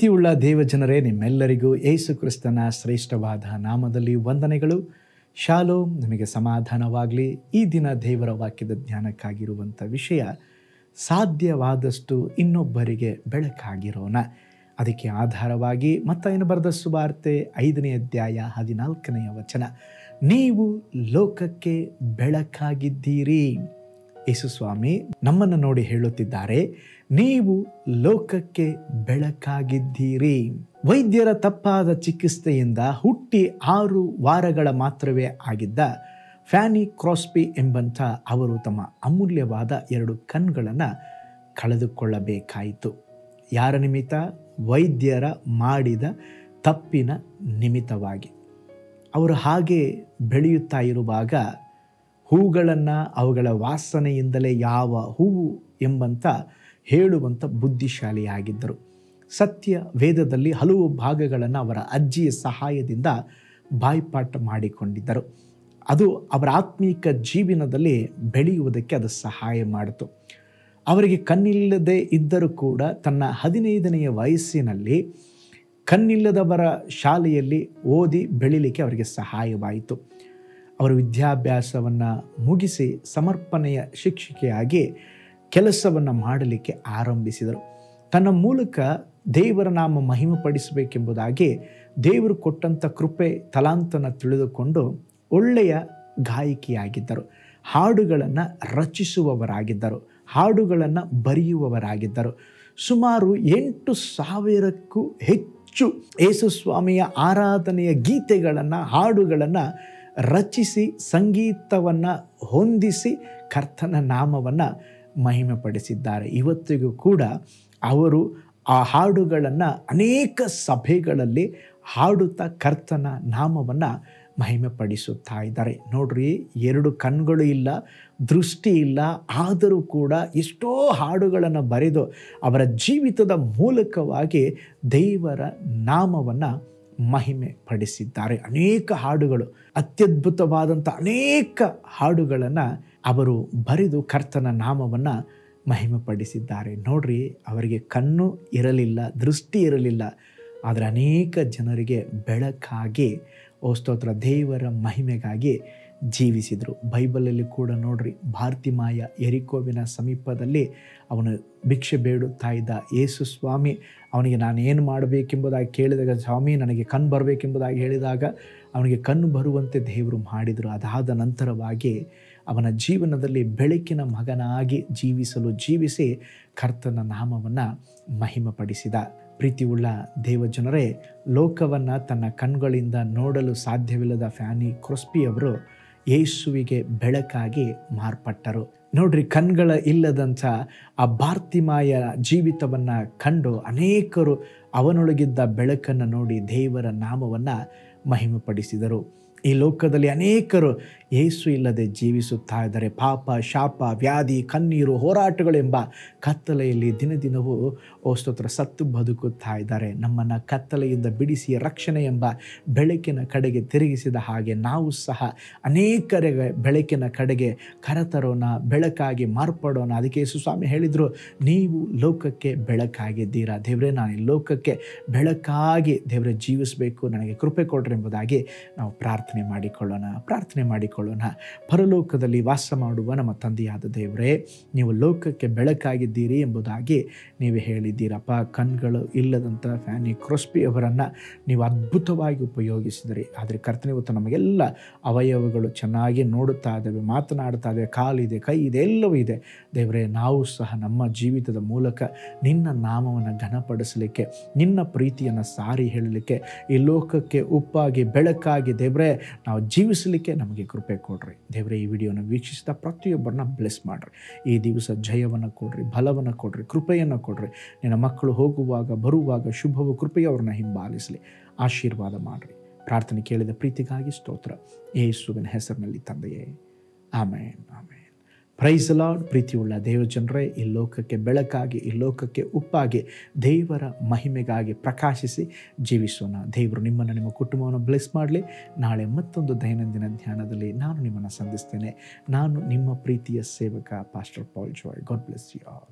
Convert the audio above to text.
ಪ್ರೀತಿಯುಳ್ಳ ದೇವಜನರೇ, ನಿಮ್ಮೆಲ್ಲರಿಗೂ ಯೇಸು ಕ್ರಿಸ್ತನ ಶ್ರೇಷ್ಠವಾದ ನಾಮದಲ್ಲಿ ವಂದನೆಗಳು. ಶಾಲೋಮ್, ನಿಮಗೆ ಸಮಾಧಾನವಾಗಲಿ. ಈ ದಿನ ದೇವರ ವಾಕ್ಯದ ಜ್ಞಾನಕ್ಕಾಗಿರುವಂಥ ವಿಷಯ, ಸಾಧ್ಯವಾದಷ್ಟು ಇನ್ನೊಬ್ಬರಿಗೆ ಬೆಳಕಾಗಿರೋಣ. ಅದಕ್ಕೆ ಆಧಾರವಾಗಿ ಮತ್ತಾಯನು ಬರೆದ ಸುವಾರ್ತೆ 5ನೇ ಅಧ್ಯಾಯ 14ನೇ ವಚನ, ನೀವು ಲೋಕಕ್ಕೆ ಬೆಳಕಾಗಿದ್ದೀರಿ. ಯೇಸು ಸ್ವಾಮಿ ನಮ್ಮನ್ನು ನೋಡಿ ಹೇಳುತ್ತಿದ್ದಾರೆ, ನೀವು ಲೋಕಕ್ಕೆ ಬೆಳಕಾಗಿದ್ದೀರಿ. ವೈದ್ಯರ ತಪ್ಪಾದ ಚಿಕಿತ್ಸೆಯಿಂದ ಹುಟ್ಟಿ 6 ವಾರಗಳ ಮಾತ್ರವೇ ಆಗಿದ್ದ ಫ್ಯಾನಿ ಕ್ರಾಸ್ಬಿ ಎಂಬಂಥ ಅವರು ತಮ್ಮ ಅಮೂಲ್ಯವಾದ 2 ಕಣ್ಣುಗಳನ್ನು ಕಳೆದುಕೊಳ್ಳಬೇಕಾಯಿತು. ಯಾರ ನಿಮಿತ್ತ? ವೈದ್ಯರ ಮಾಡಿದ ತಪ್ಪಿನ ನಿಮಿತ್ತವಾಗಿ. ಅವರು ಹಾಗೆ ಬೆಳೆಯುತ್ತಾ ಇರುವಾಗ ಹೂಗಳನ್ನು ಅವುಗಳ ವಾಸನೆಯಿಂದಲೇ ಯಾವ ಹೂವು ಎಂಬಂತ ಹೇಳುವಂಥ ಬುದ್ಧಿಶಾಲಿಯಾಗಿದ್ದರು. ಸತ್ಯ ವೇದದಲ್ಲಿ ಹಲವು ಭಾಗಗಳನ್ನು ಅವರ ಅಜ್ಜಿಯ ಸಹಾಯದಿಂದ ಬಾಯ್ಪಾಠ ಮಾಡಿಕೊಂಡಿದ್ದರು. ಅದು ಅವರ ಆತ್ಮೀಕ ಜೀವನದಲ್ಲಿ ಬೆಳೆಯುವುದಕ್ಕೆ ಅದು ಸಹಾಯ ಮಾಡಿತು. ಅವರಿಗೆ ಕಣ್ಣಿಲ್ಲದೆ ಇದ್ದರೂ ಕೂಡ ತನ್ನ 15ನೇ ವಯಸ್ಸಿನಲ್ಲಿ ಕಣ್ಣಿಲ್ಲದವರ ಶಾಲೆಯಲ್ಲಿ ಓದಿ ಬೆಳೀಲಿಕ್ಕೆ ಅವರಿಗೆ ಸಹಾಯವಾಯಿತು. ಅವರು ವಿದ್ಯಾಭ್ಯಾಸವನ್ನು ಮುಗಿಸಿ ಸಮರ್ಪಣೆಯ ಶಿಕ್ಷಕಿಯಾಗಿ ಕೆಲಸವನ್ನು ಮಾಡಲಿಕ್ಕೆ ಆರಂಭಿಸಿದರು. ತನ್ನ ಮೂಲಕ ದೇವರ ನಾಮ ಮಹಿಮೆಪಡಿಸಬೇಕೆಂಬುದಾಗಿ ದೇವರು ಕೊಟ್ಟಂಥ ಕೃಪೆ ತಲಾಂತನ ತಿಳಿದುಕೊಂಡು ಒಳ್ಳೆಯ ಗಾಯಕಿಯಾಗಿದ್ದರು. ಹಾಡುಗಳನ್ನು ರಚಿಸುವವರಾಗಿದ್ದರು, ಹಾಡುಗಳನ್ನು ಬರೆಯುವವರಾಗಿದ್ದರು. ಸುಮಾರು 8,000ಕ್ಕೂ ಹೆಚ್ಚು ಯೇಸು ಸ್ವಾಮಿಯ ಆರಾಧನೆಯ ಗೀತೆಗಳನ್ನು, ಹಾಡುಗಳನ್ನು ರಚಿಸಿ ಸಂಗೀತವನ್ನು ಹೊಂದಿಸಿ ಕರ್ತನ ನಾಮವನ್ನು ಮಹಿಮೆಪಡಿಸಿದ್ದಾರೆ. ಇವತ್ತಿಗೂ ಕೂಡ ಅವರು ಆ ಹಾಡುಗಳನ್ನು ಅನೇಕ ಸಭೆಗಳಲ್ಲಿ ಹಾಡುತ್ತಾ ಕರ್ತನ ನಾಮವನ್ನು ಮಹಿಮೆಪಡಿಸುತ್ತಾ ಇದ್ದಾರೆ. ನೋಡ್ರಿ, 2 ಕಣ್ಗಳು ಇಲ್ಲ, ದೃಷ್ಟಿ ಇಲ್ಲ, ಆದರೂ ಕೂಡ ಎಷ್ಟೋ ಹಾಡುಗಳನ್ನು ಬರೆದು ಅವರ ಜೀವಿತದ ಮೂಲಕವಾಗಿ ದೇವರ ನಾಮವನ್ನು ಮಹಿಮೆ ಪಡಿಸಿದ್ದಾರೆ. ಅನೇಕ ಹಾಡುಗಳು, ಅತ್ಯದ್ಭುತವಾದಂಥ ಅನೇಕ ಹಾಡುಗಳನ್ನು ಅವರು ಬರೆದು ಕರ್ತನ ನಾಮವನ್ನು ಮಹಿಮೆಪಡಿಸಿದ್ದಾರೆ. ನೋಡ್ರಿ, ಅವರಿಗೆ ಕಣ್ಣು ಇರಲಿಲ್ಲ, ದೃಷ್ಟಿ ಇರಲಿಲ್ಲ, ಆದರೆ ಅನೇಕ ಜನರಿಗೆ ಬೆಳಕಾಗಿ, ಸ್ತೋತ್ರ, ದೇವರ ಮಹಿಮೆಗಾಗಿ ಜೀವಿಸಿದರು. ಬೈಬಲಲ್ಲಿ ಕೂಡ ನೋಡ್ರಿ, ಬಾರ್ತಿಮಾಯ ಎರಿಕೋವಿನ ಸಮೀಪದಲ್ಲಿ ಅವನು ಭಿಕ್ಷೆ ಬೇಡುತ್ತಾ ಇದ್ದ. ಯೇಸು ಸ್ವಾಮಿ ಅವನಿಗೆ ನಾನು ಏನು ಮಾಡಬೇಕೆಂಬುದಾಗಿ ಕೇಳಿದಾಗ, ಸ್ವಾಮಿ ನನಗೆ ಕಣ್ಣು ಬರಬೇಕೆಂಬುದಾಗಿ ಹೇಳಿದಾಗ ಅವನಿಗೆ ಕಣ್ಣು ಬರುವಂತೆ ದೇವರು ಮಾಡಿದರು. ಅದಾದ ನಂತರವಾಗಿ ಅವನ ಜೀವನದಲ್ಲಿ ಬೆಳಕಿನ ಮಗನಾಗಿ ಜೀವಿಸಿ ಕರ್ತನ ನಾಮವನ್ನು ಮಹಿಮೆಪಡಿಸಿದ. ಪ್ರೀತಿಯುಳ್ಳ ದೇವಜನರೇ, ಲೋಕವನ್ನು ತನ್ನ ಕಣ್ಗಳಿಂದ ನೋಡಲು ಸಾಧ್ಯವಿಲ್ಲದ ಫ್ಯಾನಿ ಕ್ರಾಸ್ಬಿ ಅವರು ಯೇಸುವಿಗೆ ಬೆಳಕಾಗಿ ಮಾರ್ಪಟ್ಟರು. ನೋಡ್ರಿ, ಕಣ್ಗಳ ಇಲ್ಲದಂಥ ಆ ಬಾರ್ತಿಮಾಯ ಜೀವಿತವನ್ನು ಕಂಡು ಅನೇಕರು ಅವನೊಳಗಿದ್ದ ಬೆಳಕನ್ನು ನೋಡಿ ದೇವರ ನಾಮವನ್ನು ಮಹಿಮೆಪಡಿಸಿದರು. ಈ ಲೋಕದಲ್ಲಿ ಅನೇಕರು ಯೇಸು ಇಲ್ಲದೆ ಜೀವಿಸುತ್ತಾ ಇದ್ದಾರೆ. ಪಾಪ, ಶಾಪ, ವ್ಯಾಧಿ, ಕಣ್ಣೀರು, ಹೋರಾಟಗಳೆಂಬ ಕತ್ತಲೆಯಲ್ಲಿ ದಿನದಿನವೂ ಸ್ತೋತ್ರ ಸತ್ತು ಬದುಕುತ್ತಾ ಇದ್ದಾರೆ. ನಮ್ಮನ್ನು ಕತ್ತಲೆಯಿಂದ ಬಿಡಿಸಿ ರಕ್ಷಣೆ ಎಂಬ ಬೆಳಕಿನ ಕಡೆಗೆ ತಿರುಗಿಸಿದ ಹಾಗೆ ನಾವು ಸಹ ಅನೇಕರಿಗೆ ಬೆಳಕಿನ ಕಡೆಗೆ ಕರೆತರೋಣ, ಬೆಳಕಾಗಿ ಮಾರ್ಪಡೋಣ. ಅದಕ್ಕೆ ಯೇಸು ಸ್ವಾಮಿ ಹೇಳಿದರು, ನೀವು ಲೋಕಕ್ಕೆ ಬೆಳಕಾಗಿದ್ದೀರಾ. ದೇವರೇ, ನಾನು ಈ ಲೋಕಕ್ಕೆ ಬೆಳಕಾಗಿ ದೇವರೇ ಜೀವಿಸಬೇಕು, ನನಗೆ ಕೃಪೆ ಕೊಡ್ರಿ ಎಂಬುದಾಗಿ ನಾವು ಪ್ರಾರ್ಥನೆ ಮಾಡಿಕೊಳ್ಳೋಣ. ಪರಲೋಕದಲ್ಲಿ ವಾಸ ಮಾಡುವ ನಮ್ಮ ತಂದೆಯಾದ ದೇವರೇ, ನೀವು ಲೋಕಕ್ಕೆ ಬೆಳಕಾಗಿದ್ದೀರಿ ಎಂಬುದಾಗಿ ನೀವು ಹೇಳಿದ್ದೀರಪ್ಪ. ಕಣ್ಗಳು ಇಲ್ಲದಂಥ ಫ್ಯಾನಿ ಕ್ರಾಸ್ಬಿ ಅವರನ್ನು ನೀವು ಅದ್ಭುತವಾಗಿ ಉಪಯೋಗಿಸಿದಿರಿ. ಆದರೆ ಕರ್ತನೇ, ಇವತ್ತು ನಮಗೆಲ್ಲ ಅವಯವಗಳು ಚೆನ್ನಾಗಿ ನೋಡುತ್ತಾ ಇದ್ದಾವೆ, ಮಾತನಾಡ್ತಾ ಇದ್ದಾವೆ, ಕಾಲಿದೆ, ಕೈ ಇದೆ, ಎಲ್ಲವೂ ಇದೆ. ದೇವರೇ, ನಾವು ಸಹ ನಮ್ಮ ಜೀವಿತದ ಮೂಲಕ ನಿನ್ನ ನಾಮವನ್ನು ಘನಪಡಿಸಲಿಕ್ಕೆ, ನಿನ್ನ ಪ್ರೀತಿಯನ್ನು ಸಾರಿ ಹೇಳಲಿಕ್ಕೆ, ಈ ಲೋಕಕ್ಕೆ ಉಪ್ಪಾಗಿ ಬೆಳಕಾಗಿ ದೇವರೇ ನಾವು ಜೀವಿಸಲಿಕ್ಕೆ ನಮಗೆ ಕೃಪೆ ಕೊಡ್ರಿ. ದೇವರೇ, ಈ ವಿಡಿಯೋನ ವೀಕ್ಷಿಸಿದ ಪ್ರತಿಯೊಬ್ಬರನ್ನ ಬ್ಲೆಸ್ ಮಾಡಿರಿ. ಈ ದಿವಸ ಜಯವನ್ನು ಕೊಡ್ರಿ, ಬಲವನ್ನು ಕೊಡ್ರಿ, ಕೃಪೆಯನ್ನು ಕೊಡ್ರಿ. ನಿನ್ನ ಮಕ್ಕಳು ಹೋಗುವಾಗ ಬರುವಾಗ ಶುಭವು ಕೃಪೆಯು ಅವ್ರನ್ನ ಹಿಂಬಾಲಿಸಲಿ. ಆಶೀರ್ವಾದ ಮಾಡಿರಿ. ಪ್ರಾರ್ಥನೆ ಕೇಳಿದ ಪ್ರೀತಿಗಾಗಿ ಸ್ತೋತ್ರ, ಯೇಸುವಿನ ಹೆಸರಿನಲ್ಲಿ ತಂದೆಯೇ, ಆಮೇನ್, ಆಮೇನ್. Praise the lord. ಪ್ರೀತಿಯುಳ್ಳ ದೇವಜನರೇ, ಈ ಲೋಕಕ್ಕೆ ಬೆಳಕಾಗಿ, ಈ ಲೋಕಕ್ಕೆ ಉಪ್ಪಾಗಿ, ದೇವರ ಮಹಿಮೆಗಾಗಿ ಪ್ರಕಾಶಿಸಿ ಜೀವಿಸೋಣ. ದೇವರು ನಿಮ್ಮನ್ನು, ನಿಮ್ಮ ಕುಟುಂಬವನ್ನು ಬ್ಲೆಸ್ ಮಾಡಲಿ. ನಾಳೆ ಮತ್ತೊಂದು ದೈನಂದಿನ ಧ್ಯಾನದಲ್ಲಿ ನಾನು ನಿಮ್ಮನ್ನು ಸಂಧಿಸ್ತೇನೆ. ನಾನು ನಿಮ್ಮ ಪ್ರೀತಿಯ ಸೇವಕ pastor Paul Joy. God bless you all.